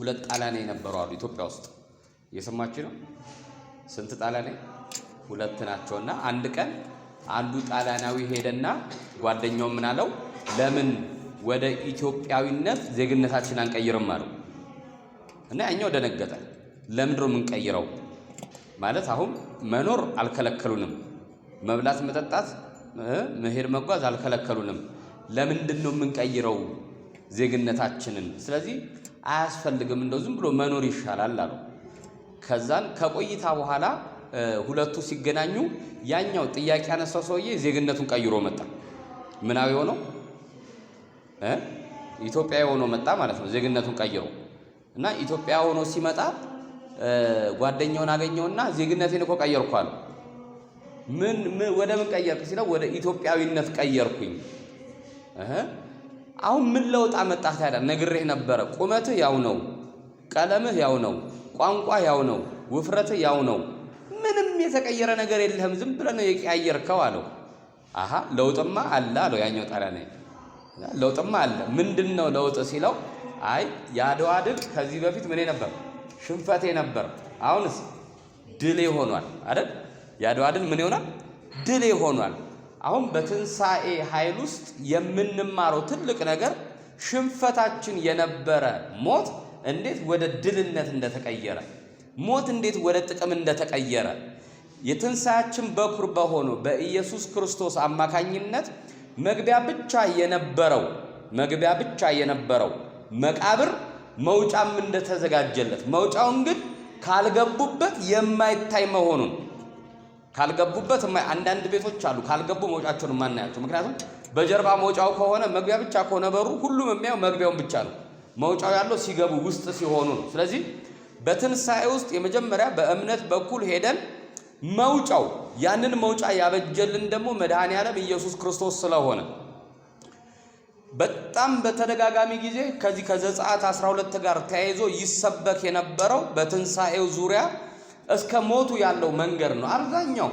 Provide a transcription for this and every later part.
ሁለት ጣሊያን የነበሩ አሉ ኢትዮጵያ ውስጥ እየሰማችሁ ነው። ስንት ጣሊያን? ሁለት ናቸውና አንድ ቀን አንዱ ጣሊያናዊ ሄደና ጓደኛው ምን አለው? ለምን ወደ ኢትዮጵያዊነት ዜግነታችን አንቀይርም አለው። እና ያኛው ደነገጠ። ለምንድነው የምንቀይረው? ማለት አሁን መኖር አልከለከሉንም፣ መብላት መጠጣት መሄድ መጓዝ አልከለከሉንም። ለምንድነው የምንቀይረው ዜግነታችንን? ስለዚህ አያስፈልግም፣ እንደው ዝም ብሎ መኖር ይሻላል አለው። ከዛን ከቆይታ በኋላ ሁለቱ ሲገናኙ ያኛው ጥያቄ ያነሳው ሰውዬ ዜግነቱን ቀይሮ መጣ። ምናዊ ሆኖ ኢትዮጵያዊ ሆኖ መጣ ማለት ነው። ዜግነቱን ቀይሮ እና ኢትዮጵያ ሆኖ ሲመጣ ጓደኛውን አገኘውና ዜግነቴን እኮ ቀየርኩ አለው። ምን ወደ ምን ቀየርክ ሲለው ወደ ኢትዮጵያዊነት ቀየርኩኝ። አሁን ምን ለውጥ አመጣህ ታዲያ? ነግሬህ ነበረ። ቁመትህ ያው ነው፣ ቀለምህ ያው ነው፣ ቋንቋ ያው ነው፣ ውፍረትህ ያው ነው፣ ምንም የተቀየረ ነገር የለህም፣ ዝም ብለህ ነው የቀያየርከው አለው። አሃ ለውጥማ አለ አለው ያኛው ጣሊያን። ለውጥማ አለ። ምንድነው ለውጥ ሲለው አይ የአድዋ ድል ከዚህ በፊት ምን ነበር? ሽንፈቴ ነበር። አሁንስ ድሌ ሆኗል አይደል? የአድዋ ድል ምን ይሆናል? ድሌ ሆኗል። አሁን በትንሳኤ ኃይል ውስጥ የምንማረው ትልቅ ነገር ሽንፈታችን የነበረ ሞት እንዴት ወደ ድልነት እንደተቀየረ፣ ሞት እንዴት ወደ ጥቅም እንደተቀየረ፣ የትንሳኤያችን በኩር በሆነው በኢየሱስ ክርስቶስ አማካኝነት መግቢያ ብቻ የነበረው መቃብር መውጫም እንደተዘጋጀለት፣ መውጫውን ግን ካልገቡበት የማይታይ መሆኑን ካልገቡበት አንዳንድ ቤቶች አሉ ካልገቡ መውጫቸውን ማናያቸው። ምክንያቱም በጀርባ መውጫው ከሆነ መግቢያ ብቻ ከሆነ በሩ ሁሉም የሚያው መግቢያውን ብቻ ነው። መውጫው ያለው ሲገቡ ውስጥ ሲሆኑ ነው። ስለዚህ በትንሳኤ ውስጥ የመጀመሪያ በእምነት በኩል ሄደን መውጫው ያንን መውጫ ያበጀልን ደግሞ መድኃኔዓለም ኢየሱስ ክርስቶስ ስለሆነ በጣም በተደጋጋሚ ጊዜ ከዚህ ከዘጸአት 12 ጋር ተያይዞ ይሰበክ የነበረው በትንሳኤው ዙሪያ እስከ ሞቱ ያለው መንገድ ነው። አብዛኛው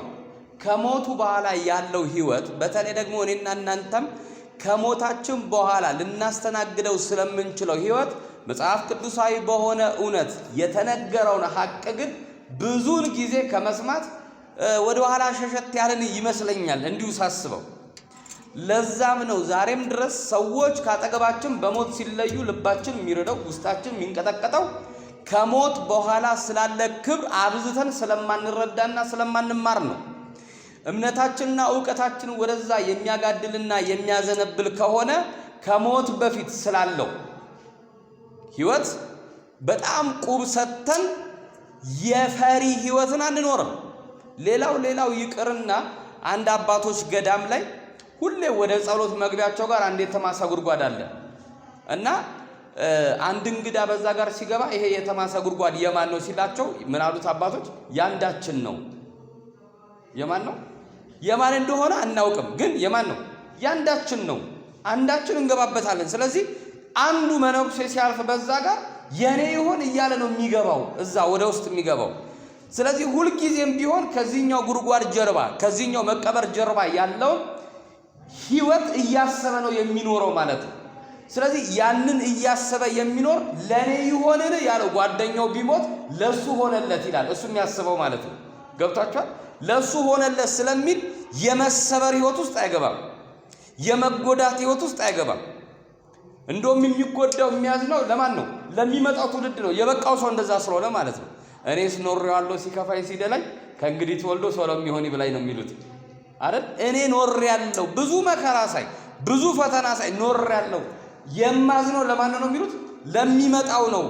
ከሞቱ በኋላ ያለው ህይወት፣ በተለይ ደግሞ እኔና እናንተም ከሞታችን በኋላ ልናስተናግደው ስለምንችለው ህይወት መጽሐፍ ቅዱሳዊ በሆነ እውነት የተነገረውን ሐቅ ግን ብዙውን ጊዜ ከመስማት ወደ ኋላ ሸሸት ያለን ይመስለኛል እንዲሁ ሳስበው። ለዛም ነው ዛሬም ድረስ ሰዎች ካጠገባችን በሞት ሲለዩ ልባችን የሚረደው ውስጣችን የሚንቀጠቀጠው ከሞት በኋላ ስላለ ክብር አብዝተን ስለማንረዳና ስለማንማር ነው። እምነታችንና ዕውቀታችን ወደዛ የሚያጋድልና የሚያዘነብል ከሆነ ከሞት በፊት ስላለው ህይወት በጣም ቁብ ሰተን የፈሪ ህይወትን አንኖርም። ሌላው ይቅርና አንድ አባቶች ገዳም ላይ ሁሌ ወደ ጸሎት መግቢያቸው ጋር አንድ የተማሰ ጉድጓድ አለ እና አንድ እንግዳ በዛ ጋር ሲገባ ይሄ የተማሰ ጉድጓድ የማን ነው ሲላቸው ምን አሉት አባቶች? ያንዳችን ነው። የማን ነው? የማን እንደሆነ አናውቅም፣ ግን የማን ነው? ያንዳችን ነው። አንዳችን እንገባበታለን። ስለዚህ አንዱ መነኩሴ ሲያልፍ በዛ ጋር የኔ ይሆን እያለ ነው የሚገባው፣ እዛ ወደ ውስጥ የሚገባው። ስለዚህ ሁልጊዜም ቢሆን ከዚህኛው ጉድጓድ ጀርባ ከዚህኛው መቀበር ጀርባ ያለው ህይወት እያሰበ ነው የሚኖረው ማለት ነው። ስለዚህ ያንን እያሰበ የሚኖር ለኔ ይሆንን ያለው ጓደኛው ቢሞት ለሱ ሆነለት ይላል። እሱ የሚያስበው ማለት ነው። ገብታችኋል? ለሱ ሆነለት ስለሚል የመሰበር ህይወት ውስጥ አይገባም፣ የመጎዳት ህይወት ውስጥ አይገባም። እንደውም የሚጎዳው የሚያዝነው ለማን ነው? ለሚመጣው ትውልድ ነው። የበቃው ሰው እንደዛ ስለሆነ ማለት ነው። እኔስ ኖሬዋለሁ ሲከፋይ ሲደላኝ ከእንግዲህ ተወልዶ ሰው ለሚሆን ይብላኝ ነው የሚሉት አይደል? እኔ ኖሬያለሁ ብዙ መከራ ሳይ ብዙ ፈተና ሳይ ኖሬያለሁ። የማዝነው ለማን ነው የሚሉት? ለሚመጣው ነው።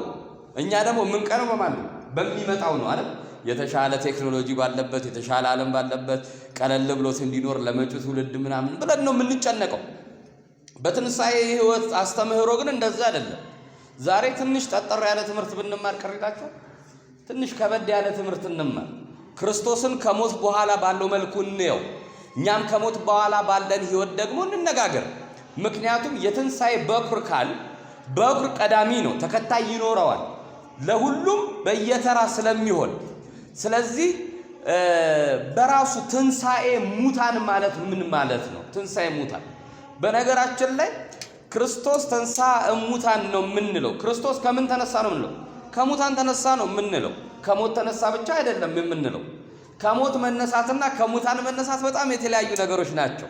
እኛ ደግሞ የምንቀነው በማን ነው? በሚመጣው ነው አይደል? የተሻለ ቴክኖሎጂ ባለበት የተሻለ ዓለም ባለበት ቀለል ብሎት እንዲኖር ለመጪው ትውልድ ምናምን ብለን ነው የምንጨነቀው። በትንሳኤ ህይወት አስተምህሮ ግን እንደዛ አይደለም። ዛሬ ትንሽ ጠጠር ያለ ትምህርት ብንማር ቀርላችሁ ትንሽ ከበድ ያለ ትምህርት እንማር። ክርስቶስን ከሞት በኋላ ባለው መልኩ እንየው። እኛም ከሞት በኋላ ባለን ህይወት ደግሞ እንነጋገር። ምክንያቱም የትንሳኤ በኩር በኩር ቀዳሚ ነው፣ ተከታይ ይኖረዋል ለሁሉም በየተራ ስለሚሆን። ስለዚህ በራሱ ትንሳኤ ሙታን ማለት ምን ማለት ነው? ትንሳኤ ሙታን በነገራችን ላይ ክርስቶስ ተንሥአ እሙታን ነው የምንለው። ክርስቶስ ከምን ተነሳ ነው የምንለው? ከሙታን ተነሳ ነው የምንለው። ከሞት ተነሳ ብቻ አይደለም የምንለው። ከሞት መነሳትና ከሙታን መነሳት በጣም የተለያዩ ነገሮች ናቸው።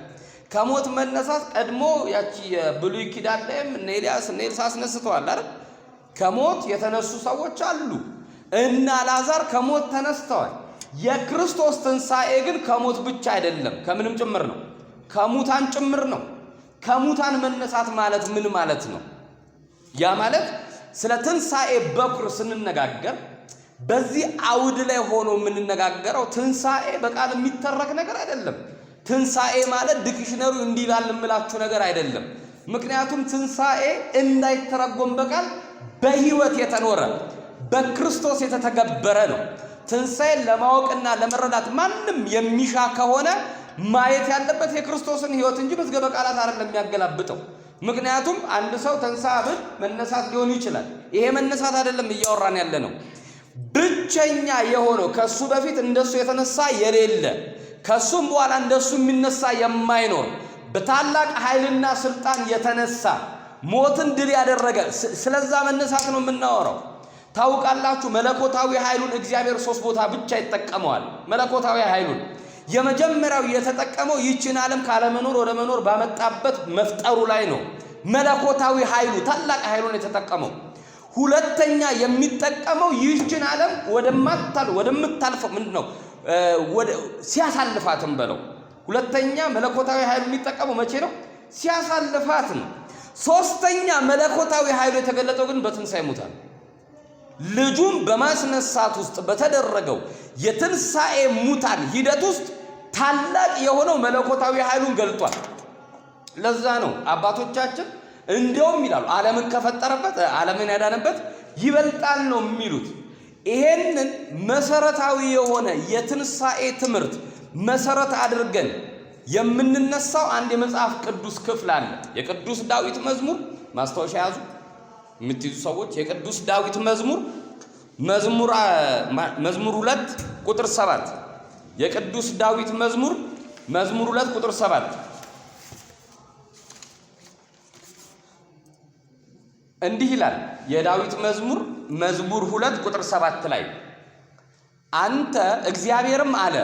ከሞት መነሳት ቀድሞ ያቺ የብሉይ ኪዳን ላይም እነ ኤልያስ እነ ኤልሳ አስነስተዋል አይደል? ከሞት የተነሱ ሰዎች አሉ እና አልዓዛር ከሞት ተነስተዋል። የክርስቶስ ትንሣኤ ግን ከሞት ብቻ አይደለም፣ ከምንም ጭምር ነው፣ ከሙታን ጭምር ነው። ከሙታን መነሳት ማለት ምን ማለት ነው? ያ ማለት ስለ ትንሣኤ በኩር ስንነጋገር በዚህ አውድ ላይ ሆኖ የምንነጋገረው ትንሣኤ በቃል የሚተረክ ነገር አይደለም። ትንሣኤ ማለት ዲክሽነሪው እንዲላል የምላችሁ ነገር አይደለም። ምክንያቱም ትንሣኤ እንዳይተረጎም በቃል በህይወት የተኖረ በክርስቶስ የተተገበረ ነው። ትንሣኤን ለማወቅና ለመረዳት ማንም የሚሻ ከሆነ ማየት ያለበት የክርስቶስን ህይወት እንጂ መዝገበ ቃላት አይደለም የሚያገላብጠው። ምክንያቱም አንድ ሰው ተንሥአ ብል መነሳት ሊሆን ይችላል። ይሄ መነሳት አይደለም እያወራን ያለ ነው። ብቸኛ የሆነው ከሱ በፊት እንደሱ የተነሳ የሌለ ከሱም በኋላ እንደሱ የሚነሳ የማይኖር በታላቅ ኃይልና ስልጣን የተነሳ ሞትን ድል ያደረገ ስለዛ መነሳት ነው የምናወራው። ታውቃላችሁ መለኮታዊ ኃይሉን እግዚአብሔር 3 ቦታ ብቻ ይጠቀመዋል። መለኮታዊ ኃይሉን የመጀመሪያው የተጠቀመው ይህችን ዓለም ካለመኖር ወደ መኖር ባመጣበት መፍጠሩ ላይ ነው። መለኮታዊ ኃይሉ ታላቅ ኃይሉን የተጠቀመው። ሁለተኛ የሚጠቀመው ይህችን ዓለም ወደምታልፈው ምንድነው ሲያሳልፋትም በለው። ሁለተኛ መለኮታዊ ኃይሉ የሚጠቀመው መቼ ነው? ሲያሳልፋት ነው። ሶስተኛ መለኮታዊ ኃይሉ የተገለጠው ግን በትንሣኤ ሙታን ልጁን በማስነሳት ውስጥ በተደረገው የትንሣኤ ሙታን ሂደት ውስጥ ታላቅ የሆነው መለኮታዊ ኃይሉን ገልጧል። ለዛ ነው አባቶቻችን እንደውም ይላሉ ዓለምን ከፈጠረበት ዓለምን ያዳነበት ይበልጣል ነው የሚሉት። ይሄንን መሰረታዊ የሆነ የትንሣኤ ትምህርት መሰረት አድርገን የምንነሳው አንድ የመጽሐፍ ቅዱስ ክፍል አለ። የቅዱስ ዳዊት መዝሙር ማስታወሻ ያዙ የምትይዙ ሰዎች የቅዱስ ዳዊት መዝሙር 2 ቁጥር 7 የቅዱስ ዳዊት መዝሙር 2 ቁጥር 7 እንዲህ ይላል። የዳዊት መዝሙር 2 ቁጥር 7 ላይ አንተ እግዚአብሔርም አለ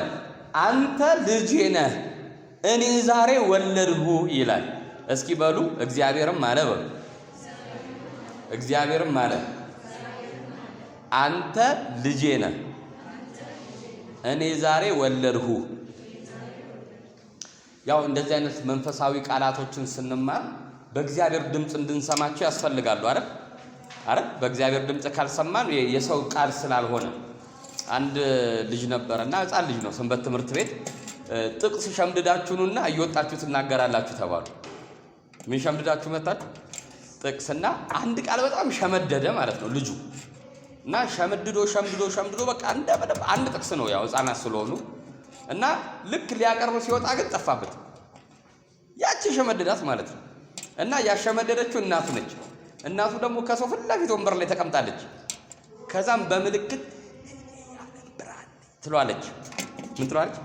አንተ ልጄ ነህ እኔ ዛሬ ወለድሁ ይላል። እስኪ በሉ እግዚአብሔርም አለ በሉ። እግዚአብሔርም አለ አንተ ልጄ ነህ እኔ ዛሬ ወለድሁ። ያው እንደዚህ አይነት መንፈሳዊ ቃላቶችን ስንማር በእግዚአብሔር ድምጽ እንድንሰማቸው ያስፈልጋሉ አይደል? በእግዚአብሔር ድምጽ ካልሰማን የሰው ቃል ስላልሆነ አንድ ልጅ ነበርና ሕፃን ልጅ ነው ሰንበት ትምህርት ቤት ጥቅስ ሸምድዳችሁና እየወጣችሁ ትናገራላችሁ ተባሉ። ምን ሸምድዳችሁ መጣችሁ? ጥቅስና አንድ ቃል በጣም ሸመደደ ማለት ነው ልጁ እና ሸምድዶ በቃ አንድ ጥቅስ ነው ያው ሕፃናት ስለሆኑ እና ልክ ሊያቀርብ ሲወጣ ግን ጠፋበት። ያቺ ሸመደዳት ማለት ነው። እና ያሸመደደችው እናቱ ነች። እናቱ ደግሞ ከሰው ፊት ለፊት ወንበር ላይ ተቀምጣለች። ከዛም በምልክት የዓለም ብርሃን ትሏለች። ምን ትሏለች?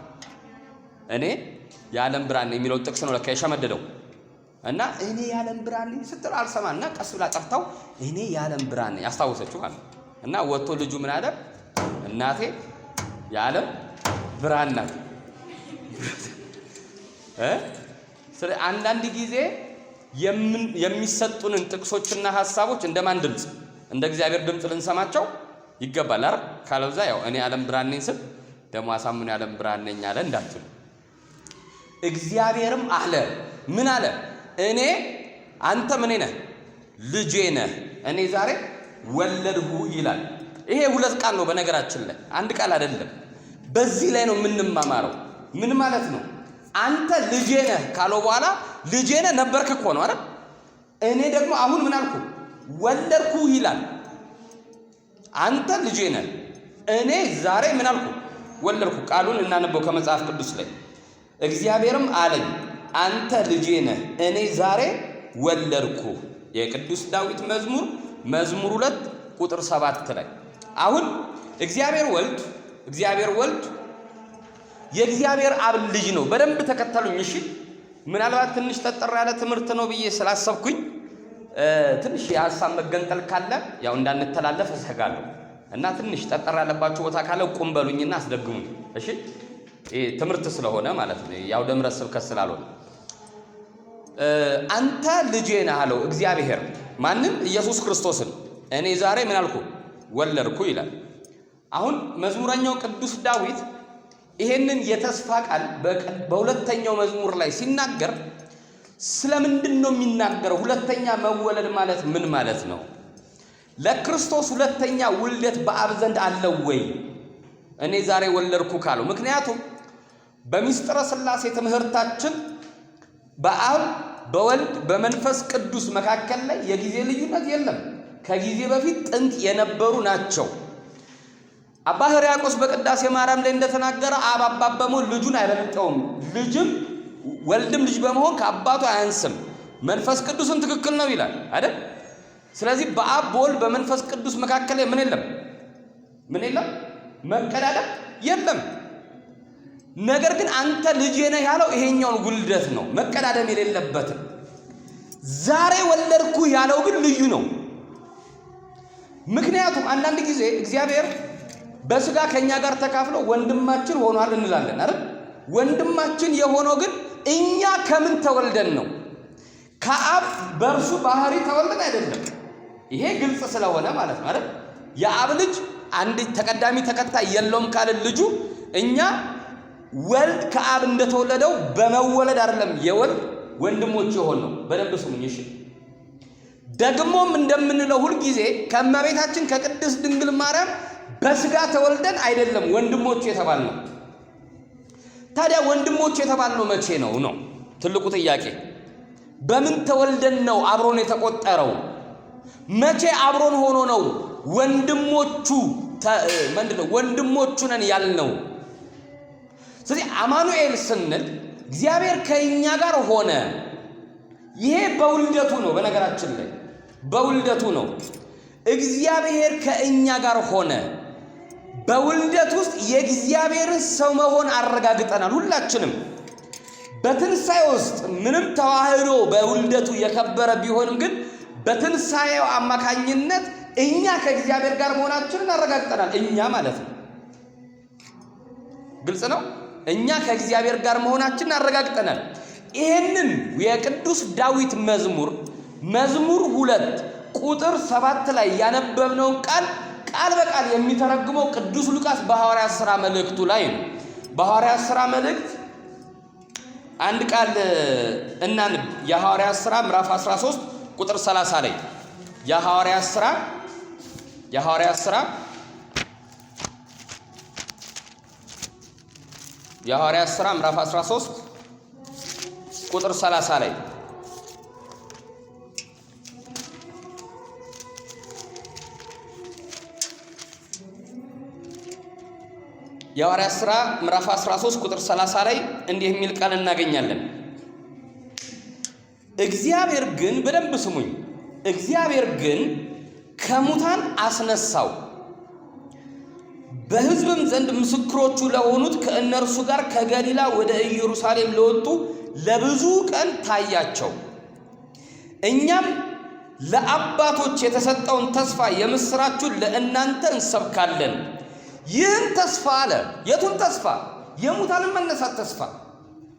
እኔ የዓለም ብርሃን የሚለው ጥቅስ ነው ለካ የሸመደደው። እና እኔ የዓለም ብርሃን ስትል አልሰማና ቀስ ብላ ጠርታው እኔ የዓለም ብርሃን ያስታወሰችው ማለት እና ወጥቶ ልጁ ምን አለ? እናቴ የዓለም ብርሃን ናት። አንዳንድ ጊዜ የሚሰጡንን ጥቅሶችና ሐሳቦች እንደማን ድምጽ? እንደ እግዚአብሔር ድምጽ ልንሰማቸው ይገባል አይደል? ካለውዛ ያው እኔ የዓለም ብርሃን ነኝ ስል ደግሞ አሳምኑ የዓለም ብርሃን ነኝ አለ እንዳትሉ። እግዚአብሔርም አለ ምን አለ? እኔ አንተ ምን ነህ? ልጄ ነህ እኔ ዛሬ ወለድሁ ይላል። ይሄ ሁለት ቃል ነው በነገራችን ላይ አንድ ቃል አይደለም። በዚህ ላይ ነው የምንማማረው። ምን ማለት ነው? አንተ ልጄ ነህ ካለው በኋላ ልጄ ነህ ነበርክ እኮ ነው አይደል? እኔ ደግሞ አሁን ምን አልኩ? ወለድኩ ይላል። አንተ ልጄ ነህ እኔ ዛሬ ምን አልኩ? ወለድኩ። ቃሉን እናነበው ከመጽሐፍ ቅዱስ ላይ እግዚአብሔርም አለኝ አንተ ልጄ ነህ እኔ ዛሬ ወለድኩ። የቅዱስ ዳዊት መዝሙር 2 ቁጥር 7 ላይ አሁን እግዚአብሔር ወልድ የእግዚአብሔር አብ ልጅ ነው። በደንብ ተከተሉኝ እሺ። ምናልባት ትንሽ ተጠራ ያለ ትምህርት ነው ብዬ ስላሰብኩኝ ትንሽ የሐሳብ መገንጠል ካለ ያው እንዳንተላለፍ እሰጋለሁ እና ትንሽ ጠጠር ያለባችሁ ቦታ ካለ ቁም በሉኝና አስደግሙኝ። እሺ ትምህርት ስለሆነ ማለት ነው፣ ያው ደምረ ስብከት ስላልሆነ። አንተ ልጄ ነህ አለው እግዚአብሔር ማንን? ኢየሱስ ክርስቶስን። እኔ ዛሬ ምን አልኩ? ወለድኩ ይላል። አሁን መዝሙረኛው ቅዱስ ዳዊት ይሄንን የተስፋ ቃል በሁለተኛው መዝሙር ላይ ሲናገር ስለምንድን ነው የሚናገረው? ሁለተኛ መወለድ ማለት ምን ማለት ነው? ለክርስቶስ ሁለተኛ ውልደት በአብ ዘንድ አለው ወይ? እኔ ዛሬ ወለድኩ ካለው፣ ምክንያቱም በሚስጥረ ሥላሴ ትምህርታችን በአብ በወልድ በመንፈስ ቅዱስ መካከል ላይ የጊዜ ልዩነት የለም። ከጊዜ በፊት ጥንት የነበሩ ናቸው። አባ ሕርያቆስ በቅዳሴ ማርያም ላይ እንደተናገረ አብ አባት በመሆን ልጁን አይበልጠውም፣ ልጅም ወልድም ልጅ በመሆን ከአባቱ አያንስም። መንፈስ ቅዱስን ትክክል ነው ይላል አይደል? ስለዚህ በአብ በወልድ በመንፈስ ቅዱስ መካከል ላይ ምን የለም? መቀዳደም የለም። ነገር ግን አንተ ልጄ ነህ ያለው ይሄኛውን ውልደት ነው፣ መቀዳደም የሌለበትም። ዛሬ ወለድኩ ያለው ግን ልዩ ነው። ምክንያቱም አንዳንድ ጊዜ እግዚአብሔር በስጋ ከኛ ጋር ተካፍሎ ወንድማችን ሆኗል እንላለን አይደል? ወንድማችን የሆነው ግን እኛ ከምን ተወልደን ነው? ከአብ በእርሱ ባህሪ ተወልደን አይደለም። ይሄ ግልጽ ስለሆነ ማለት ነው አይደል? የአብ ልጅ አንድ ተቀዳሚ ተከታይ የለውም ካለ ልጁ እኛ ወልድ ከአብ እንደተወለደው በመወለድ አይደለም የወልድ ወንድሞች የሆን ነው። በደንብ ስሙኝ እሺ። ደግሞም እንደምንለው ሁል ጊዜ ከእመቤታችን ከቅድስት ድንግል ማርያም በስጋ ተወልደን አይደለም ወንድሞች የተባልነው። ታዲያ ወንድሞች የተባልነው መቼ ነው ነው ትልቁ ጥያቄ። በምን ተወልደን ነው አብሮን የተቆጠረው? መቼ አብሮን ሆኖ ነው ወንድሞቹ ምንድነው ወንድሞቹ ነን ያልነው? ስለዚህ አማኑኤል ስንል እግዚአብሔር ከኛ ጋር ሆነ። ይሄ በውልደቱ ነው። በነገራችን ላይ በውልደቱ ነው እግዚአብሔር ከእኛ ጋር ሆነ። በውልደት ውስጥ የእግዚአብሔርን ሰው መሆን አረጋግጠናል ሁላችንም። በትንሣኤ ውስጥ ምንም ተዋህዶ በውልደቱ የከበረ ቢሆንም ግን በትንሣኤው አማካኝነት እኛ ከእግዚአብሔር ጋር መሆናችንን አረጋግጠናል። እኛ ማለት ነው። ግልጽ ነው። እኛ ከእግዚአብሔር ጋር መሆናችንን አረጋግጠናል። ይህንን የቅዱስ ዳዊት መዝሙር 2 ቁጥር 7 ላይ ያነበብነውን ቃል በቃል የሚተረጉመው ቅዱስ ሉቃስ በሐዋርያት ሥራ መልእክቱ ላይ ነው። በሐዋርያት ሥራ መልእክት አንድ ቃል እናንብ። የሐዋርያት ሥራ ምዕራፍ 13 ቁጥር 30 ላይ የሐዋርያት ሥራ ምዕራፍ 13 ቁጥር 30 ላይ የሐዋርያት ሥራ ምዕራፍ 13 ቁጥር 30 ላይ እንዲህ የሚል ቃል እናገኛለን። እግዚአብሔር ግን በደንብ ስሙኝ፣ እግዚአብሔር ግን ከሙታን አስነሳው፣ በሕዝብም ዘንድ ምስክሮቹ ለሆኑት ከእነርሱ ጋር ከገሊላ ወደ ኢየሩሳሌም ለወጡ ለብዙ ቀን ታያቸው። እኛም ለአባቶች የተሰጠውን ተስፋ የምስራቹን ለእናንተ እንሰብካለን። ይህን ተስፋ አለ። የቱን ተስፋ? የሙታንን መነሳት ተስፋ።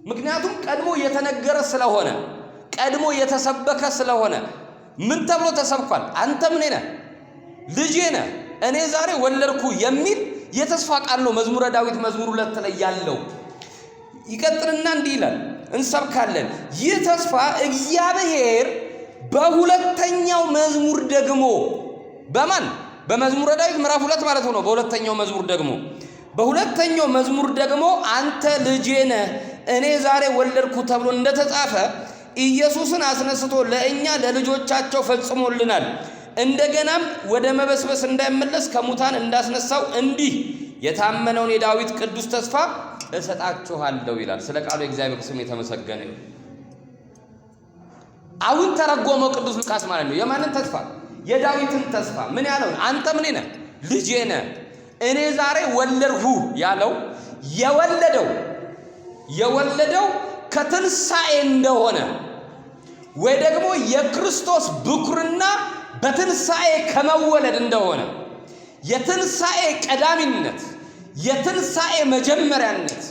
ምክንያቱም ቀድሞ የተነገረ ስለሆነ፣ ቀድሞ የተሰበከ ስለሆነ ምን ተብሎ ተሰብኳል? አንተ ምን ነህ? ልጄ ነህ፣ እኔ ዛሬ ወለድኩ የሚል የተስፋ ቃል ነው። መዝሙረ ዳዊት መዝሙር 2 ላይ ያለው ይቀጥልና እንዲህ ይላል፣ እንሰብካለን። ይህ ተስፋ እግዚአብሔር በሁለተኛው መዝሙር ደግሞ በማን? በመዝሙረ ዳዊት ምዕራፍ 2 ማለት ነው። በሁለተኛው መዝሙር ደግሞ አንተ ልጄ ነህ እኔ ዛሬ ወለድኩ ተብሎ እንደተጻፈ ኢየሱስን አስነስቶ ለእኛ ለልጆቻቸው ፈጽሞልናል። እንደገናም ወደ መበስበስ እንዳይመለስ ከሙታን እንዳስነሳው እንዲህ የታመነውን የዳዊት ቅዱስ ተስፋ እሰጣችኋለሁ ይላል። ስለ ቃሉ የእግዚአብሔር ስም የተመሰገነ ይሁን። አሁን ተረጎመው ቅዱስ ሉቃስ ማለት ነው። የማንን ተስፋ? የዳዊትን ተስፋ። ምን ያለው? አንተ ምን ነህ? ልጄ ነህ እኔ ዛሬ ወለድሁ ያለው የወለደው ከትንሣኤ እንደሆነ ወይ ደግሞ የክርስቶስ ብኩርና በትንሣኤ ከመወለድ እንደሆነ የትንሣኤ ቀዳሚነት የትንሣኤ መጀመሪያነት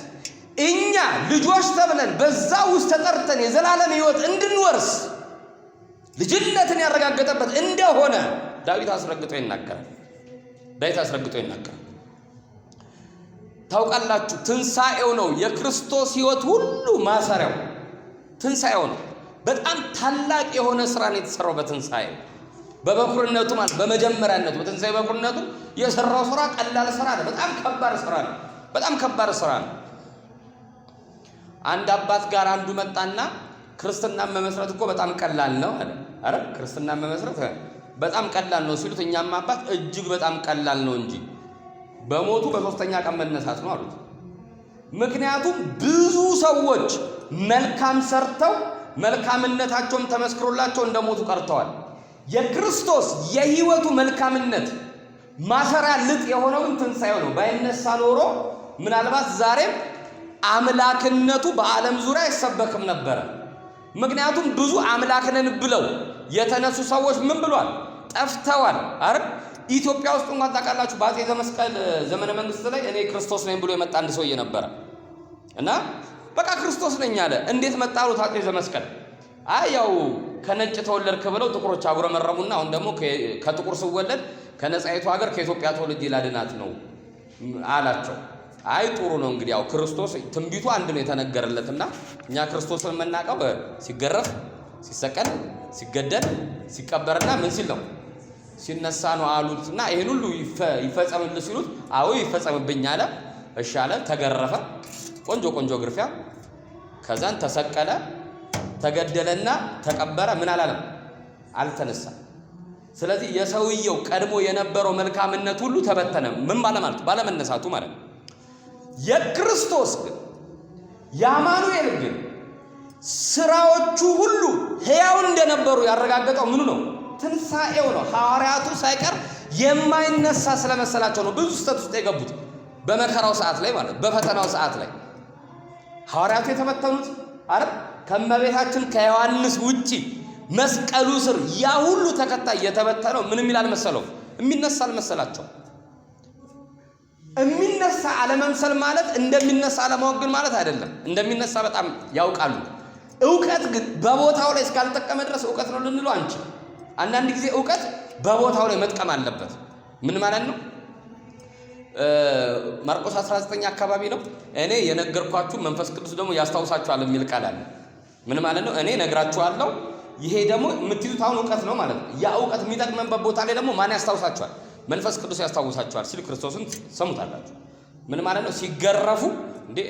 እኛ ልጆች ተብለን በዛ ውስጥ ተጠርተን የዘላለም ሕይወት እንድንወርስ ልጅነትን ያረጋገጠበት እንደሆነ ዳዊት አስረግጦ ይናገራል። ታውቃላችሁ ትንሣኤው ነው የክርስቶስ ሕይወት ሁሉ ማሰሪያው ትንሣኤው ነው። በጣም ታላቅ የሆነ ስራ ነው የተሰራው በትንሣኤ በበኩርነቱ ማለት በመጀመሪያነቱ በትንሣኤ በኩርነቱ የሰራው ስራ ቀላል ስራ ነው። በጣም ከባድ ስራ ነው። አንድ አባት ጋር አንዱ መጣና ክርስትና መመስረት እኮ በጣም ቀላል ነው አለ። አረ ክርስትና መመስረት በጣም ቀላል ነው ሲሉት እኛም አባት እጅግ በጣም ቀላል ነው እንጂ በሞቱ በሶስተኛ ቀን መነሳት ነው አሉት። ምክንያቱም ብዙ ሰዎች መልካም ሰርተው መልካምነታቸውም ተመስክሮላቸው እንደሞቱ ቀርተዋል። የክርስቶስ የሕይወቱ መልካምነት ማሰሪያ ልጥ የሆነውን ትንሣኤው ነው። ባይነሳ ኖሮ ምናልባት ዛሬም አምላክነቱ በዓለም ዙሪያ አይሰበክም ነበረ። ምክንያቱም ብዙ አምላክነን ብለው የተነሱ ሰዎች ምን ብሏል? ጠፍተዋል። አይደል? ኢትዮጵያ ውስጥ እንኳን ታውቃላችሁ በአፄ ዘመስቀል ዘመነ መንግስት ላይ እኔ ክርስቶስ ነኝ ብሎ የመጣ አንድ ሰውዬ ነበረ እና በቃ ክርስቶስ ነኝ አለ። እንዴት መጣሉት አፄ ዘመስቀል? ያው ከነጭ ተወለድክ ብለው ጥቁሮች አጉረመረሙና አሁን ደግሞ ከጥቁር ስወለድ ከነጻይቱ ሀገር ከኢትዮጵያ ተወልጄ ላድናት ነው አላቸው። ጥሩ ነው እንግዲህ ያው ክርስቶስ ትንቢቱ አንድ ነው የተነገረለትና እኛ ክርስቶስን የምናውቀው ሲገረፍ ሲሰቀል ሲገደል ሲቀበርና ምን ሲል ነው ሲነሳ ነው አሉትና ይሄን ሁሉ ይፈጸምልህ ሲሉት ይፈጸምብኝ አለ። እሺ አለ። ተገረፈ፣ ቆንጆ ግርፊያ፣ ከዛን ተሰቀለ፣ ተገደለና ተቀበረ። ምን አላለም? አልተነሳ። ስለዚህ የሰውየው ቀድሞ የነበረው መልካምነት ሁሉ ተበተነ። ምን ባለማለት ባለመነሳቱ ማለት ነው። የክርስቶስ ግን የአማኑኤል ግን ስራዎቹ ሁሉ ሕያው እንደነበሩ ያረጋገጠው ምኑ ነው? ትንሣኤው ነው። ሐዋርያቱ ሳይቀር የማይነሳ ስለመሰላቸው ነው ብዙ ስህተት ውስጥ የገቡት በመከራው ሰዓት ላይ ማለት በፈተናው ሰዓት ላይ ሐዋርያቱ የተበተኑት አይደል? ከመቤታችን ከዮሐንስ ውጪ መስቀሉ ስር ያ ሁሉ ተከታይ የተበተነው ምንም ይላል መሰለው የሚነሳ አልመሰላቸው። የሚነሳ አለመምሰል ማለት እንደሚነሳ አለማወቅ ማለት አይደለም። እንደሚነሳ በጣም ያውቃሉ። ዕውቀት ግን በቦታው ላይ እስካልተጠቀመ ድረስ ዕውቀት ነው ልንለው አንችል። አንዳንድ ጊዜ ዕውቀት በቦታው ላይ መጥቀም አለበት። ምን ማለት ነው? ማርቆስ 19 አካባቢ ነው እኔ የነገርኳችሁ መንፈስ ቅዱስ ደግሞ ያስታውሳችኋል የሚል ቃል አለ። ምን ማለት ነው? እኔ ነግራችኋለሁ ይሄ ደግሞ የምትይዙት አሁን ዕውቀት ነው ማለት ነው። ያ ዕውቀት የሚጠቅመንበት ቦታ ላይ ደግሞ ማን ያስታውሳችኋል? መንፈስ ቅዱስ ያስታውሳችኋል ሲል ክርስቶስን ሰሙታላችሁ። ምን ማለት ነው? ሲገረፉ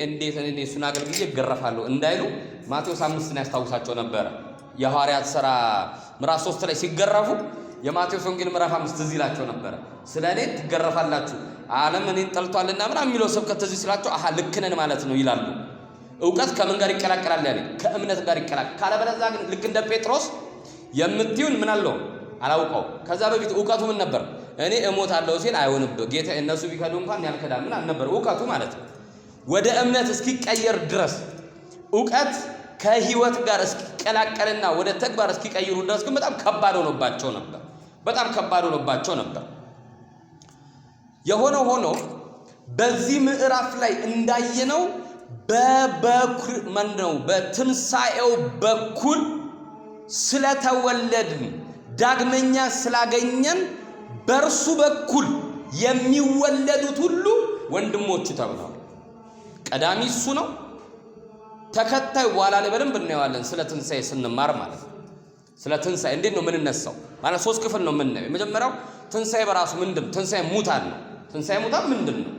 እንዴት እኔ እሱን አገልግዬ እገረፋለሁ እንዳይሉ ማቴዎስ 5 ያስታውሳቸው ነበረ። የሐዋርያት ሥራ ምዕራፍ 3 ላይ ሲገረፉ የማቴዎስ ወንጌል ምዕራፍ 5 ትዝ ይላቸው ነበረ። ስለ እኔ ትገረፋላችሁ ዓለም እኔን ጠልቷልና ምናምን የሚለው ስብከት ትዝ ሲላቸው ልክ ነን ማለት ነው ይላሉ። ዕውቀት ከምን ጋር ይቀላቀላል? ያለ ከእምነት ጋር ይቀላቀላል። ካለበለዚያ ግን ልክ እንደ ጴጥሮስ የምትዩን ምን አለው አላውቀው። ከዛ በፊት ዕውቀቱ ምን ነበር? እኔ እሞታለሁ ሲል አይሆንብህ ጌታ እነሱ ቢከዱ እንኳን ያልከዳም ምን ነበር ዕውቀቱ ማለት ነው። ወደ እምነት እስኪቀየር ድረስ ዕውቀት ከህይወት ጋር እስኪቀላቀልና ወደ ተግባር እስኪቀይሩ ድረስ ግን በጣም ከባድ ሆኖባቸው ነበር። የሆነ ሆኖ በዚህ ምዕራፍ ላይ እንዳየነው በትንሣኤው በኩል ስለተወለድን ዳግመኛ ስላገኘን በእርሱ በኩል የሚወለዱት ሁሉ ወንድሞቹ ተብለዋል። ቀዳሚ እሱ ነው። ተከታይ በኋላ ላይ በደንብ እናየዋለን ስለ ትንሣኤ ስንማር ማለት ነው። ስለ ትንሣኤ እንዴት ነው የምንነሳው ማለት 3 ክፍል ነው የምናየው። የመጀመሪያው ትንሣኤ በራሱ ምንድን ነው? ትንሣኤ ሙታን ነው። ትንሣኤ ሙታን ምንድን ነው?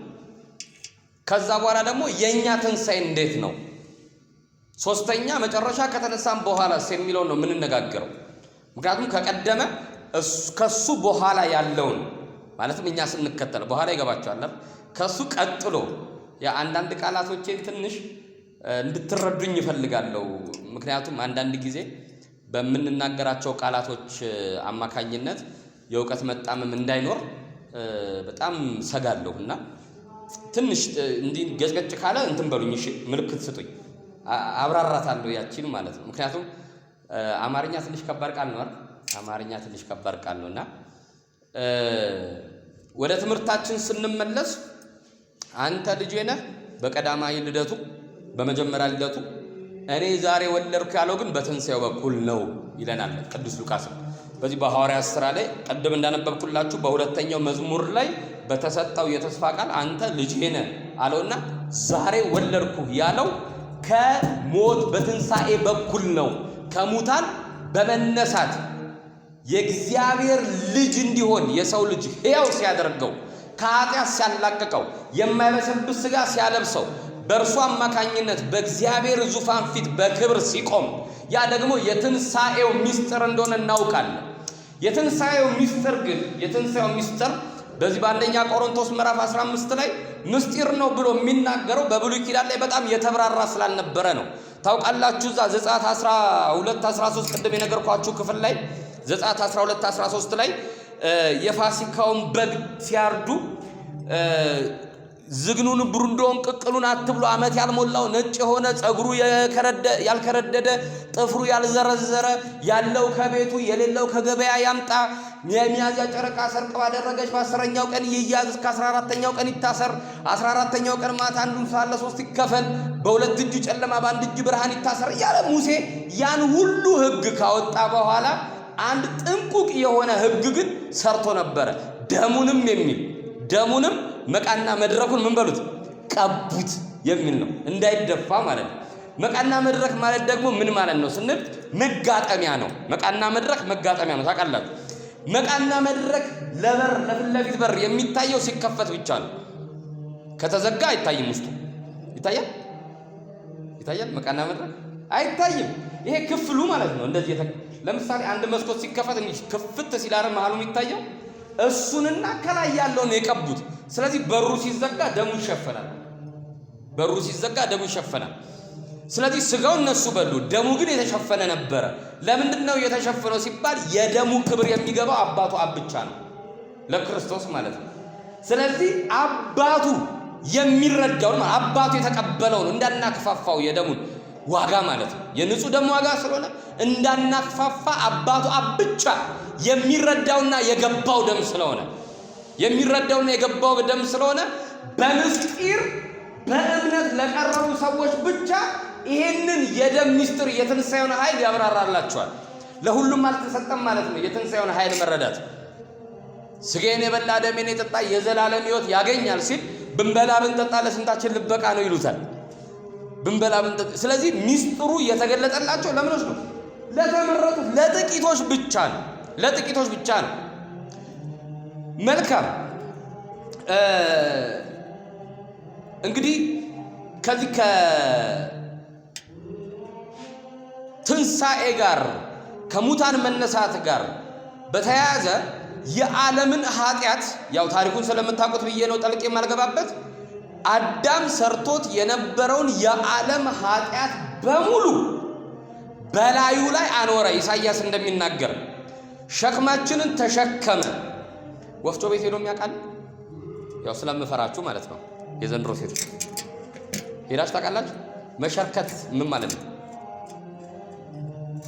ከዛ በኋላ ደግሞ የኛ ትንሣኤ እንዴት ነው? ሶስተኛ መጨረሻ ከተነሳን በኋላ የሚለው ነው የምንነጋገረው። ምክንያቱም ከቀደመ ከሱ በኋላ ያለውን ማለትም እኛ ስንከተል በኋላ ይገባቸዋል። ከሱ ቀጥሎ አንዳንድ ቃላቶችን ትንሽ እንድትረዱኝ ይፈልጋለሁ። ምክንያቱም አንዳንድ ጊዜ በምንናገራቸው ቃላቶች አማካኝነት የእውቀት መጣመም እንዳይኖር በጣም ሰጋለሁና ትንሽ እንዲህ ገጭገጭ ካለ እንትን በሉኝ። እሺ ምልክት ስጡኝ፣ አብራራታለሁ ያቺን ማለት ነው። ምክንያቱም አማርኛ ትንሽ ከባድ ቃል ነው አይደል? አማርኛ ትንሽ ከባድ ቃል ነውና ወደ ትምህርታችን ስንመለስ አንተ ልጄ ነህ በቀዳማዊ ልደቱ በመጀመሪያ ልደቱ እኔ ዛሬ ወለድኩ ያለው ግን በትንሣኤው በኩል ነው ይለናል ቅዱስ ሉቃስ። በዚህ በሐዋርያት ሥራ ላይ ቀደም እንዳነበብኩላችሁ በሁለተኛው መዝሙር ላይ በተሰጠው የተስፋ ቃል አንተ ልጄ ነህ አለውና ዛሬ ወለድኩ ያለው ከሞት በትንሣኤ በኩል ነው። ከሙታን በመነሳት የእግዚአብሔር ልጅ እንዲሆን የሰው ልጅ ሕያው ሲያደርገው ከኃጢአት ሲያላቅቀው የማይበሰብስ ሥጋ ሲያለብሰው በእርሱ አማካኝነት በእግዚአብሔር ዙፋን ፊት በክብር ሲቆም ያ ደግሞ የትንሣኤው ምስጢር እንደሆነ እናውቃለን። የትንሣኤው ምስጢር በዚህ በአንደኛ ቆሮንቶስ ምዕራፍ 15 ላይ ምስጢር ነው ብሎ የሚናገረው በብሉይ ኪዳን ላይ በጣም የተብራራ ስላልነበረ ነው። ታውቃላችሁ እዛ ዘጸአት 12:13 ቅድም የነገርኳችሁ ክፍል ላይ ዘጸአት 12:13 ላይ የፋሲካውን በግ ሲያርዱ ዝግኑን ብሩንዶን ቅቅሉን አትብሎ ዓመት ያልሞላው ነጭ የሆነ ጸጉሩ ያልከረደደ ጥፍሩ ያልዘረዘረ ያለው ከቤቱ የሌለው ከገበያ ያምጣ የሚያዝያ ጨረቃ ሰርቅ ባደረገች በ10ኛው ቀን ይያዝ እስከ 14ኛው ቀን ይታሰር 14ኛው ቀን ማታ አንዱን ሳለ 3 ይከፈል በሁለት እጁ ጨለማ በአንድ እጁ ብርሃን ይታሰር ያለ ሙሴ ያን ሁሉ ሕግ ካወጣ በኋላ አንድ ጥንቁቅ የሆነ ሕግ ግን ሰርቶ ነበረ። ደሙንም መቃና መድረኩን ምን በሉት ቀቡት የሚል ነው። እንዳይደፋ ማለት ነው። መቃና መድረክ ማለት ደግሞ ምን ማለት ነው ስንል መጋጠሚያ ነው። መቃና መድረክ መጋጠሚያ ነው። ታውቃላችሁ መቃና መድረክ ለፊት ለፊት በር የሚታየው ሲከፈት ብቻ ነው። ከተዘጋ አይታይም። ውስጡ ይታያል። መቃና መድረክ አይታይም። ይሄ ክፍሉ ማለት ነው። እንደዚህ ለምሳሌ አንድ መስኮት ሲከፈት ክፍት ሲላረ መሃሉ የሚታየው እሱንና ከላይ ያለውን የቀቡት። ስለዚህ በሩ ሲዘጋ ደሙ ይሸፈናል። ስለዚህ ስጋው እነሱ በሉ፣ ደሙ ግን የተሸፈነ ነበረ። ለምንድን ነው የተሸፈነው ሲባል የደሙ ክብር የሚገባው አባቱ አብ ብቻ ነው፣ ለክርስቶስ ማለት ነው። ስለዚህ አባቱ የሚረዳውን አባቱ የተቀበለውን እንዳናክፋፋው የደሙን ዋጋ ማለት ነው። የንጹህ ደም ዋጋ ስለሆነ እንዳናክፋፋ አባቱ አብ ብቻ የሚረዳውና የገባው ደም ስለሆነ በምስጢር በእምነት ለቀረቡ ሰዎች ብቻ ይሄንን የደም ምስጢር የትንሣኤውን ኃይል ያብራራላቸዋል። ለሁሉም አልተሰጠም ማለት ነው። የትንሣኤውን ኃይል መረዳት ስጋዬን የበላ ደሜን የጠጣ የዘላለም ሕይወት ያገኛል ሲል ብንበላ ብንጠጣ ለስንታችን ልበቃ ነው ይሉታል። ብንበላ ብንጠጣ። ስለዚህ ምስጢሩ የተገለጠላቸው ለምኖች ነው? ለተመረጡት ለጥቂቶች ብቻ ነው። መልካም እንግዲህ ከዚህ ከትንሣኤ ጋር ከሙታን መነሳት ጋር በተያያዘ የዓለምን ኃጢአት ያው ታሪኩን ስለምታውቁት ብዬ ነው ጠልቄ የማልገባበት። አዳም ሰርቶት የነበረውን የዓለም ኃጢአት በሙሉ በላዩ ላይ አኖረ። ኢሳይያስ እንደሚናገር ሸክማችንን ተሸከመ። ወፍጮ ቤት ሄዶ የሚያውቃል? ያው ስለምፈራችሁ ማለት ነው። የዘንድሮ ሴት ሄዳችሁ ታውቃላችሁ? መሸርከት ምን ማለት ነው?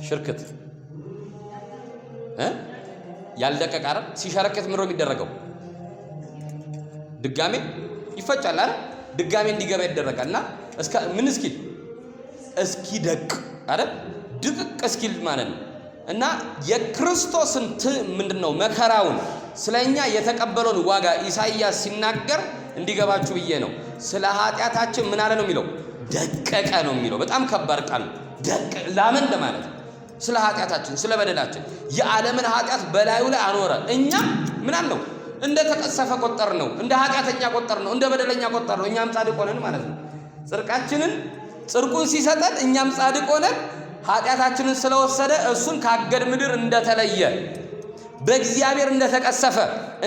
ሽርክት ያልደቀቀ አይደል? ሲሸረከት ምንድነው የሚደረገው? ድጋሜ ይፈጫል አይደል? ድጋሜ እንዲገባ ይደረጋል። እና እስከ ምን እስኪደቅ አይደል? ድቅቅ እስኪል ማለት ነው። እና የክርስቶስን ምንድነው መከራውን ስለኛ የተቀበለውን ዋጋ ኢሳይያስ ሲናገር እንዲገባችሁ ብዬ ነው። ስለ ኃጢአታችን ምን አለ ነው የሚለው? ደቀቀ ነው የሚለው። በጣም ከባድ ቃል ነው። ደቀቀ ለምን ለማለት ነው። ስለ ኃጢአታችን ስለ በደላችን የዓለምን ኃጢአት በላዩ ላይ አኖረ። እኛ ምን አለው? እንደ ተቀሰፈ ቆጠር ነው፣ እንደ ኃጢአተኛ ቆጠር ነው፣ እንደ በደለኛ ቆጠር ነው። እኛም ጻድቅ ሆነን ማለት ነው። ጽድቁን ሲሰጠን እኛም ጻድቅ ሆነን ኃጢአታችንን ስለወሰደ እሱን ካገድ ምድር እንደተለየ በእግዚአብሔር እንደተቀሰፈ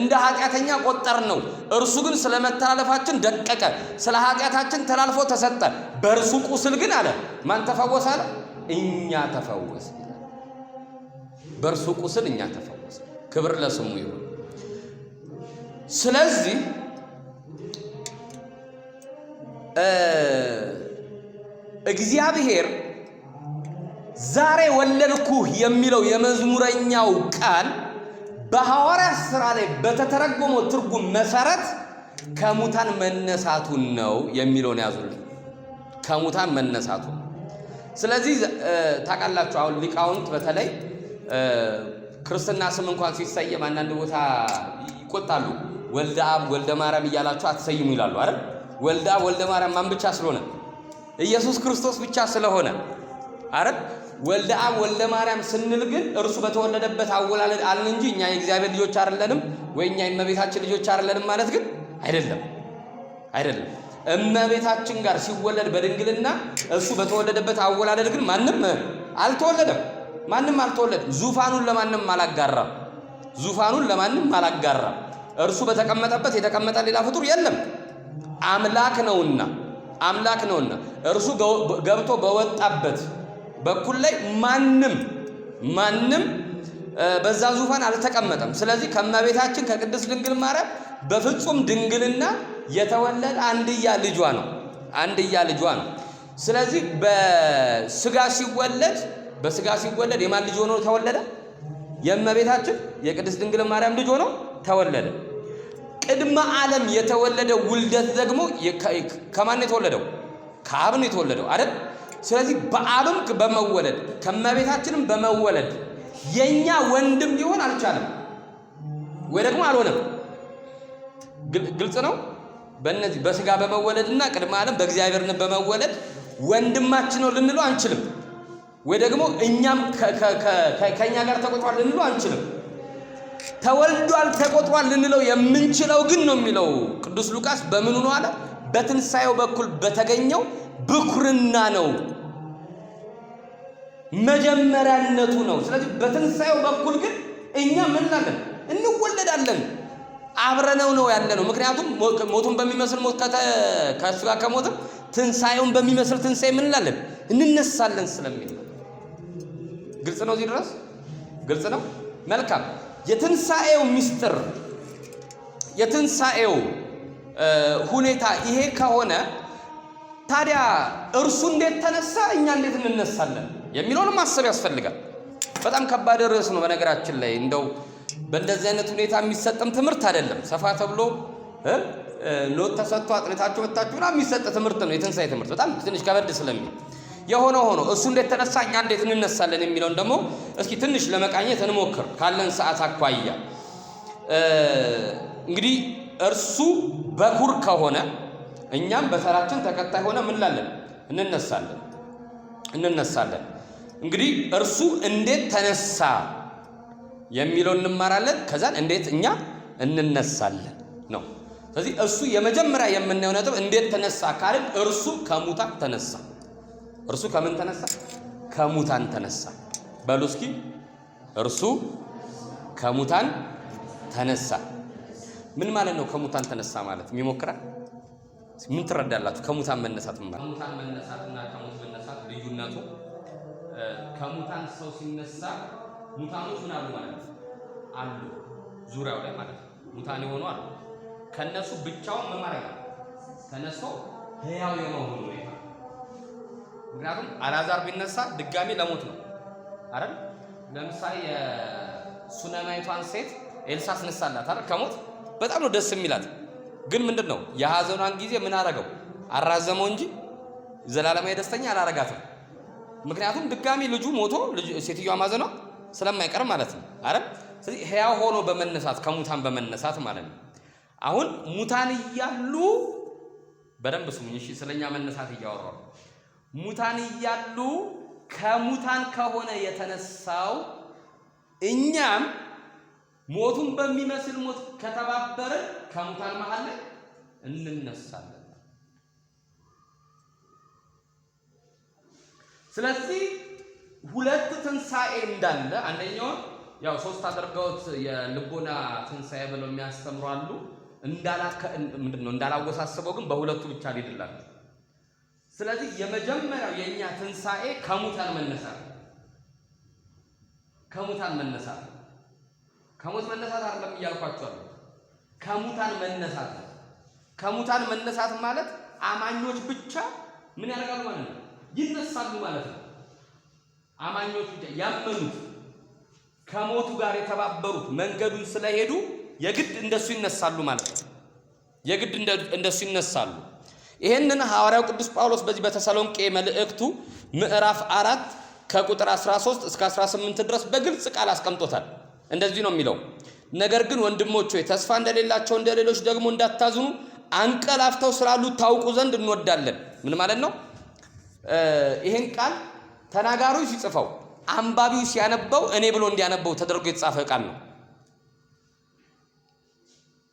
እንደ ኃጢአተኛ ቆጠር ነው። እርሱ ግን ስለ መተላለፋችን ደቀቀ፣ ስለ ኃጢአታችን ተላልፎ ተሰጠ። በእርሱ ቁስል ግን አለ ማን ተፈወሰ? አለ እኛ ተፈወስ። በእርሱ ቁስል እኛ ተፈወስ። ክብር ለስሙ ይሁን። ስለዚህ እግዚአብሔር ዛሬ ወለድኩህ የሚለው የመዝሙረኛው ቃል በሐዋርያት ሥራ ላይ በተተረጎመው ትርጉም መሰረት ከሙታን መነሳቱን ነው የሚለውን ያዙልኝ። ከሙታን መነሳቱን። ስለዚህ ታውቃላችሁ አሁን ሊቃውንት በተለይ ክርስትና ስም እንኳን ሲሰየም አንዳንድ ቦታ ይቆጣሉ። ወልደ አብ ወልደ ማርያም እያላችሁ አትሰይሙ ይላሉ አይደል? ወልደ አብ ወልደ ማርያም ማን ብቻ ስለሆነ? ኢየሱስ ክርስቶስ ብቻ ስለሆነ አይደል? ወልደ አብ ወልደ ማርያም ስንል ግን እርሱ በተወለደበት አወላለድ አልን እንጂ እኛ የእግዚአብሔር ልጆች አይደለንም ወይ እኛ የእመቤታችን ልጆች አይደለንም ማለት ግን አይደለም። እመቤታችን ጋር ሲወለድ በድንግልና እሱ በተወለደበት አወላለድ ግን ማንም አልተወለደም። ዙፋኑን ለማንም አላጋራም። እርሱ በተቀመጠበት የተቀመጠ ሌላ ፍጡር የለም። አምላክ ነውና እርሱ ገብቶ በወጣበት በኩል ላይ ማንም በዛ ዙፋን አልተቀመጠም። ስለዚህ ከእመቤታችን ከቅድስት ድንግል ማርያም በፍጹም ድንግልና የተወለደ አንድያ ልጇ ነው። ስለዚህ በስጋ ሲወለድ የማን ልጅ ሆኖ ተወለደ? የእመቤታችን የቅድስት ድንግል ማርያም ልጅ ሆኖ ተወለደ። ቅድመ ዓለም የተወለደ ውልደት ደግሞ ከማን የተወለደው? ከአብ ነው የተወለደው አይደል? ስለዚህ በአብም በመወለድ ከእመቤታችንም በመወለድ የኛ ወንድም ሊሆን አልቻለም ወይ ደግሞ አልሆነም። ግልጽ ነው። በእነዚህ በስጋ በመወለድና ቅድመ ዓለም በእግዚአብሔርን በመወለድ ወንድማችን ነው ልንለው አንችልም። ወይ ደግሞ እኛም ከኛ ጋር ተቆጥሯል ልንለው አንችልም። ተወልዷል ተቆጥሯል ልንለው የምንችለው ግን ነው የሚለው ቅዱስ ሉቃስ በምኑ ነው አለ? በትንሳኤው በኩል በተገኘው ብኩርና ነው፣ መጀመሪያነቱ ነው። ስለዚህ በትንሳኤው በኩል ግን እኛ ምን እንላለን? እንወለዳለን። አብረነው ነው ያለነው። ምክንያቱም ሞቱን በሚመስል ሞት ከእሱ ጋር ከሞትም ትንሳኤውን በሚመስል ትንሳኤ ምን እንላለን? እንነሳለን ስለሚል ግልጽ ነው። እዚህ ድረስ ግልጽ ነው። መልካም። የትንሳኤው ምስጢር የትንሳኤው ሁኔታ ይሄ ከሆነ ታዲያ እርሱ እንዴት ተነሳ፣ እኛ እንዴት እንነሳለን የሚለውን ማሰብ ያስፈልጋል። በጣም ከባድ ርዕስ ነው በነገራችን ላይ። እንደው በእንደዚህ አይነት ሁኔታ የሚሰጥም ትምህርት አይደለም። ሰፋ ተብሎ ኖት ተሰጥቶ አጥንታችሁ መጣችሁና የሚሰጥ ትምህርት ነው የትንሳኤ ትምህርት። በጣም ትንሽ ከበድ ስለሚል የሆነ ሆኖ እሱ እንዴት ተነሳ እኛ እንዴት እንነሳለን የሚለውን ደግሞ እስኪ ትንሽ ለመቃኘት እንሞክር ካለን ሰዓት አኳያ። እንግዲህ እርሱ በኩር ከሆነ እኛም በተራችን ተከታይ ሆነ ምን ላለን እንነሳለን። እንግዲህ እርሱ እንዴት ተነሳ የሚለውን እንማራለን። ከዛን እንዴት እኛ እንነሳለን ነው። ስለዚህ እሱ የመጀመሪያ የምናየው ነጥብ እንዴት ተነሳ ካልን እርሱ ከሙታን ተነሳ። እርሱ ከምን ተነሳ? ከሙታን ተነሳ። በሉ እስኪ እርሱ ከሙታን ተነሳ ምን ማለት ነው? ከሙታን ተነሳ ማለት የሚሞክራል። ምን ትረዳላችሁ? ከሙታን መነሳት ማለት ከሙታን መነሳትና ከሙት መነሳት ልዩነቱ ከሙታን ሰው ሲነሳ ሙታኖች ምን አሉ ማለት አሉ ዙሪያው ላይ ማለት ነው። ሙታን የሆኑ አሉ። ከነሱ ብቻውን መማረክ ተነስቶ ሕያው የመሆኑ ሁኔታ። ምክንያቱም አልዓዛር ቢነሳ ድጋሚ ለሞት ነው አይደል? ለምሳሌ የሱነማይቷን ሴት ኤልሳ አስነሳላት አይደል? ከሞት በጣም ነው ደስ የሚላት። ግን ምንድነው የሐዘኗን ጊዜ ምን አረገው? አራዘመው እንጂ ዘላለማዊ ደስተኛ አላረጋትም። ምክንያቱም ድጋሚ ልጁ ሞቶ ሴትዮዋ ማዘኗ ስለማይቀር ማለት ነው አይደል? ስለዚህ ሕያው ሆኖ በመነሳት ከሙታን በመነሳት ማለት ነው። አሁን ሙታን እያሉ በደንብ ስሙኝ እሺ፣ ስለኛ መነሳት እያወራሁ ሙታን እያሉ ከሙታን ከሆነ የተነሳው እኛም ሞቱን በሚመስል ሞት ከተባበርን ከሙታን መሃል ላይ እንነሳለን። ስለዚህ ሁለት ትንሳኤ እንዳለ አንደኛው ያው ሶስት አድርገውት የልቦና ትንሳኤ ብለው የሚያስተምሩ አሉ። እንዳላወሳስበው ግን በሁለቱ ብቻ ሊድላል። ስለዚህ የመጀመሪያው የኛ ትንሳኤ ከሙታን መነሳት ከሙት መነሳት አይደለም እያልኳችሁ አለ። ከሙታን መነሳት ማለት አማኞች ብቻ ምን ያደርጋሉ ማለት ነው? ይነሳሉ ማለት ነው። አማኞች ብቻ ያመኑት ከሞቱ ጋር የተባበሩት መንገዱን ስለሄዱ የግድ እንደሱ ይነሳሉ ማለት ነው። የግድ እንደሱ ይነሳሉ። ይሄንን ሐዋርያው ቅዱስ ጳውሎስ በዚህ በተሰሎንቄ መልእክቱ ምዕራፍ 4 ከቁጥር 13 እስከ 18 ድረስ በግልጽ ቃል አስቀምጦታል። እንደዚህ ነው የሚለው፣ ነገር ግን ወንድሞች ሆይ ተስፋ እንደሌላቸው እንደሌሎች ደግሞ እንዳታዝኑ አንቀላፍተው ስላሉ ታውቁ ዘንድ እንወዳለን። ምን ማለት ነው? ይሄን ቃል ተናጋሪው ሲጽፈው አንባቢው ሲያነበው እኔ ብሎ እንዲያነበው ተደርጎ የተጻፈ ቃል ነው።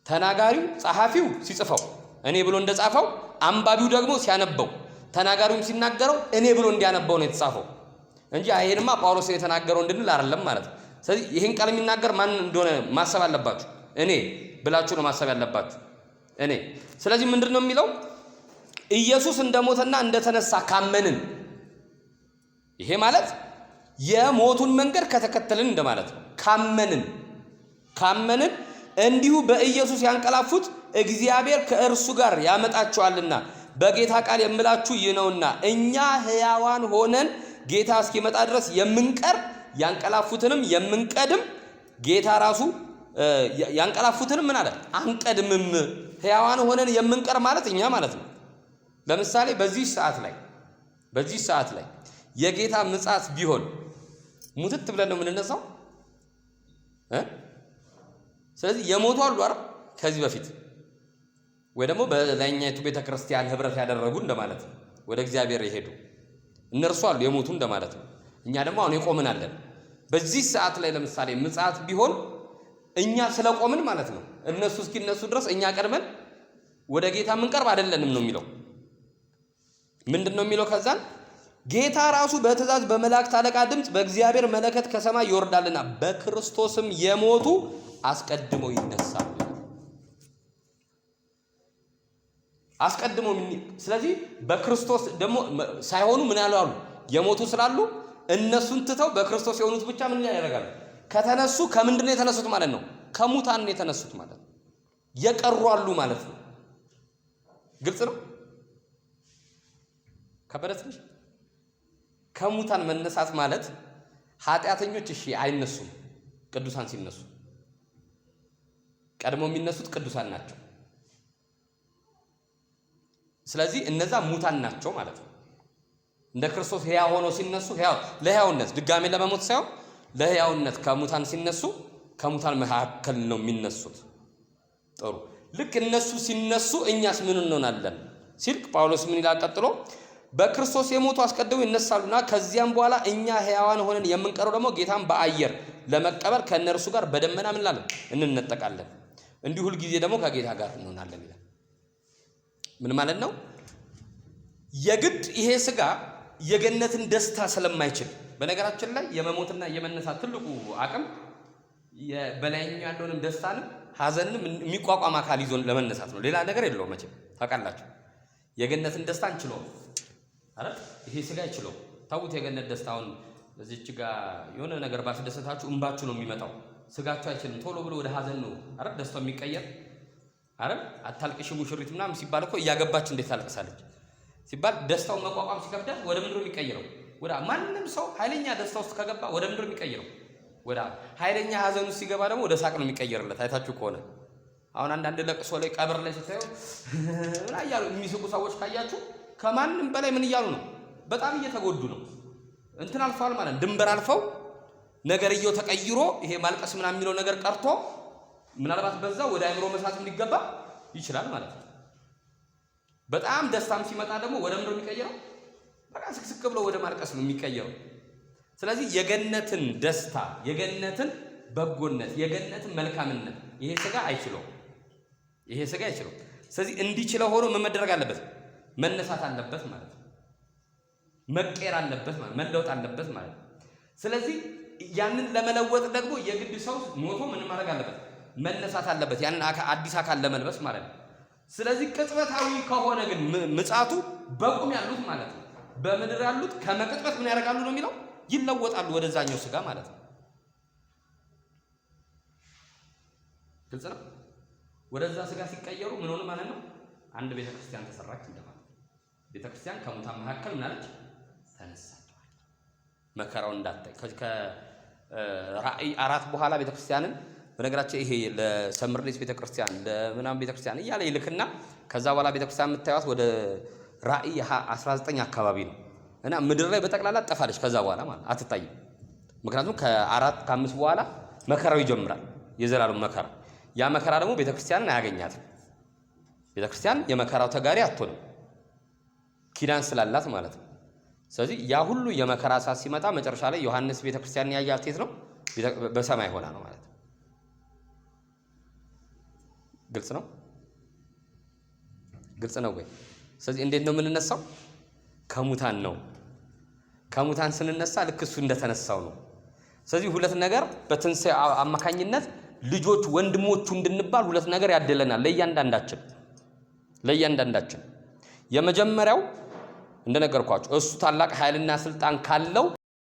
ተናጋሪው ጸሐፊው ሲጽፈው እኔ ብሎ እንደጻፈው አንባቢው ደግሞ ሲያነበው ተናጋሪውም ሲናገረው እኔ ብሎ እንዲያነበው ነው የተጻፈው እንጂ አይሄንማ ጳውሎስ የተናገረው እንድንል አይደለም ማለት ነው። ስለዚህ ይሄን ቃል የሚናገር ማን እንደሆነ ማሰብ አለባችሁ። እኔ ብላችሁ ነው ማሰብ ያለባችሁ። እኔ ስለዚህ ምንድነው የሚለው? ኢየሱስ እንደሞተና እንደተነሳ ካመንን፣ ይሄ ማለት የሞቱን መንገድ ከተከተልን እንደማለት ነው። ካመንን እንዲሁ በኢየሱስ ያንቀላፉት እግዚአብሔር ከእርሱ ጋር ያመጣቸዋልና በጌታ ቃል የምላችሁ ይህ ነውና እኛ ሕያዋን ሆነን ጌታ እስኪመጣ ድረስ የምንቀር ያንቀላፉትንም የምንቀድም ጌታ ራሱ ያንቀላፉትንም ምን አለ? አንቀድምም። ሕያዋን ሆነን የምንቀር ማለት እኛ ማለት ነው። ለምሳሌ በዚህ ሰዓት ላይ የጌታ ምጽአት ቢሆን ሙትት ብለን ነው የምንነሳው። ስለዚህ የሞቱ አሉ አይደል? ከዚህ በፊት ወይ ደግሞ በላይኛይቱ ቤተክርስቲያን ህብረት ያደረጉ እንደማለት ነው። ወደ እግዚአብሔር የሄዱ እነርሱ አሉ የሞቱ እንደማለት ነው። እኛ ደግሞ አሁን የቆምን አለን። በዚህ ሰዓት ላይ ለምሳሌ ምጽአት ቢሆን እኛ ስለቆምን ማለት ነው እነሱ እስኪነሱ ድረስ እኛ ቀድመን ወደ ጌታ የምንቀርብ አይደለንም ነው የሚለው። ምንድነው የሚለው? ከዛን ጌታ ራሱ በትእዛዝ በመላእክት አለቃ ድምፅ በእግዚአብሔር መለከት ከሰማይ ይወርዳልና በክርስቶስም የሞቱ አስቀድመው ይነሳሉ። አስቀድመው ስለዚህ በክርስቶስ ደግሞ ሳይሆኑ ምን ያለው አሉ? የሞቱ ስላሉ እነሱን ትተው በክርስቶስ የሆኑት ብቻ ምን ያደርጋሉ? ከተነሱ ከምንድን ነው የተነሱት ማለት ነው? ከሙታን ነው የተነሱት ማለት ነው። የቀሩ አሉ ማለት ነው። ግልጽ ነው። ከበረትሽ ከሙታን መነሳት ማለት ኃጢአተኞች እሺ አይነሱም። ቅዱሳን ሲነሱ ቀድሞ የሚነሱት ቅዱሳን ናቸው። ስለዚህ እነዛ ሙታን ናቸው ማለት ነው። እንደ ክርስቶስ ሕያው ሆኖ ሲነሱ ለሕያውነት ድጋሜ ለመሞት ሳይሆን ለሕያውነት ከሙታን ሲነሱ ከሙታን መካከል ነው የሚነሱት። ጥሩ ልክ እነሱ ሲነሱ እኛስ ምን እንሆናለን ሲል ጳውሎስ ምን ይላል ቀጥሎ? በክርስቶስ የሞቱ አስቀድመው ይነሳሉና ከዚያም በኋላ እኛ ሕያዋን ሆነን የምንቀረው ደግሞ ጌታን በአየር ለመቀበል ከእነርሱ ጋር በደመና ምን እንላለን? እንነጠቃለን። እንዲሁ ሁል ጊዜ ደግሞ ከጌታ ጋር እንሆናለን ይላል። ምን ማለት ነው? የግድ ይሄ ስጋ የገነትን ደስታ ስለማይችል፣ በነገራችን ላይ የመሞትና የመነሳት ትልቁ አቅም በላይኛው ያለውንም ደስታንም ሐዘንንም የሚቋቋም አካል ይዞ ለመነሳት ነው። ሌላ ነገር የለውም። መቼም ታውቃላችሁ የገነትን ደስታ እንችለው አይደል? ይሄ ስጋ አይችለው። ታውት የገነት ደስታውን እዚች ጋር የሆነ ነገር ባስደሰታችሁ እንባችሁ ነው የሚመጣው። ስጋችሁ አይችልም። ቶሎ ብሎ ወደ ሐዘን ነው አይደል ደስታው የሚቀየር አይደል? አታልቅሽ ሙሽሪት ምናምን ሲባል እኮ እያገባች እንዴት ታለቅሳለች ሲባል ደስታውን መቋቋም ሲከብዳት ወደ ምንድን ነው የሚቀየረው? ወደ ማንንም ሰው ኃይለኛ ደስታ ውስጥ ከገባ ወደ ምንድን ነው የሚቀየረው? ወደ ኃይለኛ ሐዘን ውስጥ ሲገባ ደግሞ ወደ ሳቅ ነው የሚቀየርለት። አይታችሁ ከሆነ አሁን አንዳንድ ለቅሶ ላይ ቀብር ላይ ስታዩ ምን እያሉ የሚስቁ ሰዎች ካያችሁ ከማንም በላይ ምን እያሉ ነው? በጣም እየተጎዱ ነው። እንትን አልፈዋል ማለት ድንበር አልፈው ነገርየው ተቀይሮ ይሄ ማልቀስ ምናምን የሚለው ነገር ቀርቶ ምናልባት በዛ ወደ አእምሮ መሳትም ሊገባ ይችላል ማለት ነው። በጣም ደስታም ሲመጣ ደግሞ ወደ ምንድን ነው የሚቀየረው? በቃ ስቅስቅ ብሎ ወደ ማልቀስ ነው የሚቀየረው። ስለዚህ የገነትን ደስታ፣ የገነትን በጎነት፣ የገነትን መልካምነት ይሄ ስጋ አይችለው። ስለዚህ እንዲችለው ሆኖ ምን መደረግ አለበት? መነሳት አለበት ማለት ነው። መቀየር አለበት ማለት መለወጥ አለበት ማለት ነው። ስለዚህ ያንን ለመለወጥ ደግሞ የግድ ሰው ሞቶ ምን ማድረግ አለበት? መነሳት አለበት። ያንን አዲስ አካል ለመልበስ ማለት ነው። ስለዚህ ቅጽበታዊ ከሆነ ግን ምጽአቱ በቁም ያሉት ማለት ነው በምድር ያሉት ከመቅጽበት ምን ያደርጋሉ ነው የሚለው? ይለወጣሉ ወደዛኛው ስጋ ማለት ነው። ግልጽ ነው። ወደዛ ስጋ ሲቀየሩ ምን ሆነ ማለት ነው? አንድ ቤተክርስቲያን ተሰራች እንደማለት ነው። ቤተክርስቲያን ከሙታን መካከል ምን አለች? ተነሳች። መከራውን እንዳታይ ከራእይ 4 በኋላ ቤተክርስቲያንን በነገራችን ይሄ ለሰምርሌስ ቤተክርስቲያን ለምናም ቤተክርስቲያን እያለ ይልክና ከዛ በኋላ ቤተክርስቲያን የምታዩት ወደ ራእይ 19 አካባቢ ነው እና ምድር ላይ በጠቅላላ ጠፋለች ከዛ በኋላ ማለት አትታይም። ምክንያቱም ከ4 ከ5 በኋላ መከራው ይጀምራል የዘላለም መከራ። ያ መከራ ደግሞ ቤተክርስቲያንን አያገኛትም። ቤተክርስቲያን የመከራው ተጋሪ አትሆንም ኪዳን ስላላት ማለት ነው። ስለዚህ ያ ሁሉ የመከራ ሰዓት ሲመጣ መጨረሻ ላይ ዮሐንስ ቤተክርስቲያንን ያያት የት ነው? በሰማይ ሆና ነው ማለት ነው። ግልጽ ነው? ግልጽ ነው ወይ? ስለዚህ እንዴት ነው የምንነሳው? ከሙታን ነው። ከሙታን ስንነሳ ልክ እሱ እንደተነሳው ነው። ስለዚህ ሁለት ነገር በትንሣኤ አማካኝነት ልጆች ወንድሞቹ እንድንባል ሁለት ነገር ያደለናል ለእያንዳንዳችን። የመጀመሪያው እንደነገርኳችሁ እሱ ታላቅ ኃይልና ስልጣን ካለው